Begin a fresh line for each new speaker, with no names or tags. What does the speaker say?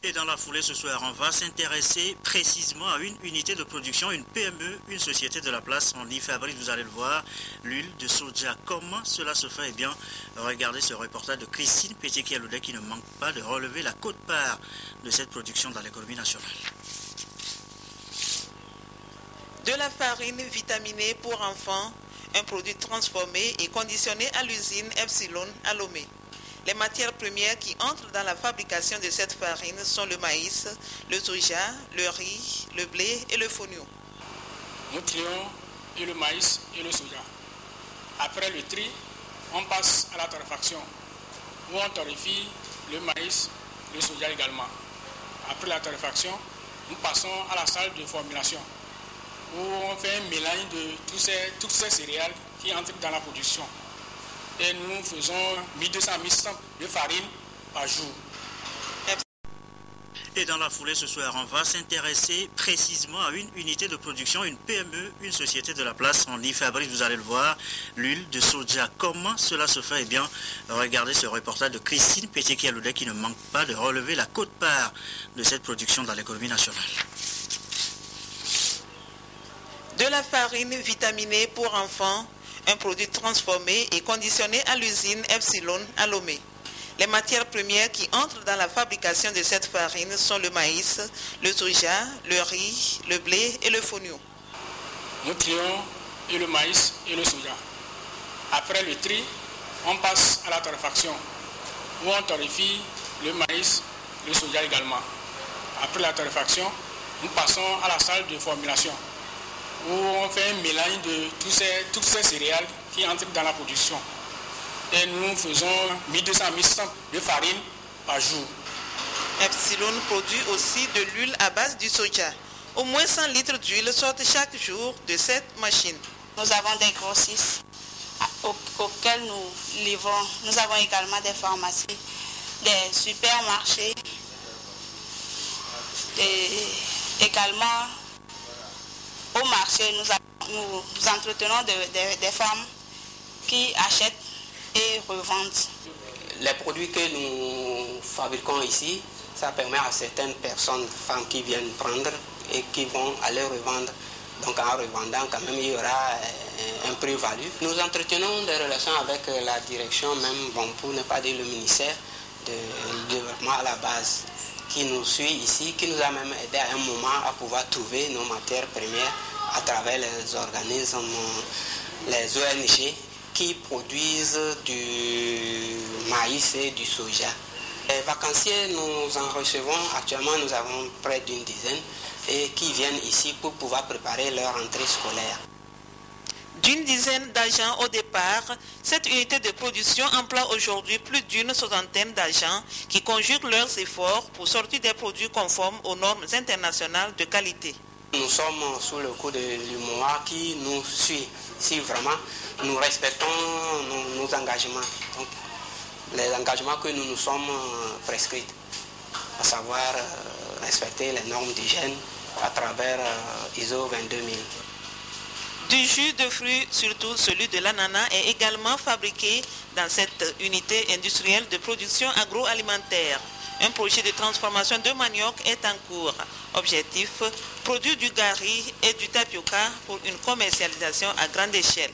Et dans la foulée ce soir, on va s'intéresser précisément à une unité de production, une PME, une société de la place. On y fabrique, vous allez le voir, l'huile de soja. Comment cela se fait? Eh bien, regardez ce reportage de Christine Pétiquier-Loudet qui ne manque pas de relever la quote-part de cette production dans l'économie nationale.
De la farine vitaminée pour enfants, un produit transformé et conditionné à l'usine Epsilon à Lomé. Les matières premières qui entrent dans la fabrication de cette farine sont le maïs, le soja, le riz, le blé et le fonio.
Nous trions et le maïs et le soja. Après le tri, on passe à la torréfaction, où on torréfie le maïs, le soja également. Après la torréfaction, nous passons à la salle de formulation, où on fait un mélange de toutes ces céréales qui entrent dans la production. Et nous faisons 1200-1100 de farine par jour.
Et dans la foulée ce soir, on va s'intéresser précisément à une unité de production, une PME, une société de la place. On y fabrique, vous allez le voir, l'huile de soja. Comment cela se fait? Eh bien, regardez ce reportage de Christine Pétiquier-Loudet qui ne manque pas de relever la quote-part de cette production dans l'économie nationale.
De la farine vitaminée pour enfants, un produit transformé et conditionné à l'usine Epsilon à Lomé. Les matières premières qui entrent dans la fabrication de cette farine sont le maïs, le soja, le riz, le blé et le fonio.
Nous trions et le maïs et le soja. Après le tri, on passe à la torréfaction, où on torréfie le maïs, le soja également. Après la torréfaction, nous passons à la salle de formulation, où on fait un mélange de toutes ces céréales qui entrent dans la production. Et nous faisons 1200-1100 de farine par jour.
Epsilon produit aussi de l'huile à base du soja. Au moins 100 litres d'huile sortent chaque jour de cette machine.
Nous avons des grossistes auxquels nous livrons. Nous avons également des pharmacies, des supermarchés, également au marché. Nous entretenons des femmes qui achètent et revendent.
Les produits que nous fabriquons ici, ça permet à certaines personnes, femmes qui viennent prendre et qui vont aller revendre. Donc en revendant, quand même, il y aura un prix-value. Nous entretenons des relations avec la direction, même pour ne pas dire le ministère du développement à la base, qui nous suit ici, qui nous a même aidé à un moment à pouvoir trouver nos matières premières à travers les organismes, les ONG qui produisent du maïs et du soja. Les vacanciers, nous en recevons actuellement, nous avons près d'une dizaine et qui viennent ici pour pouvoir préparer leur rentrée scolaire.
D'une dizaine d'agents au départ, cette unité de production emploie aujourd'hui plus d'une soixantaine d'agents qui conjuguent leurs efforts pour sortir des produits conformes aux normes internationales de qualité.
Nous sommes sous le coup de l'UMOA qui nous suit. Si vraiment nous respectons nos engagements, donc, les engagements que nous nous sommes prescrits, à savoir respecter les normes d'hygiène à travers ISO 22000.
Du jus de fruits, surtout celui de l'ananas, est également fabriqué dans cette unité industrielle de production agroalimentaire. Un projet de transformation de manioc est en cours. Objectif, produire du gari et du tapioca pour une commercialisation à grande échelle.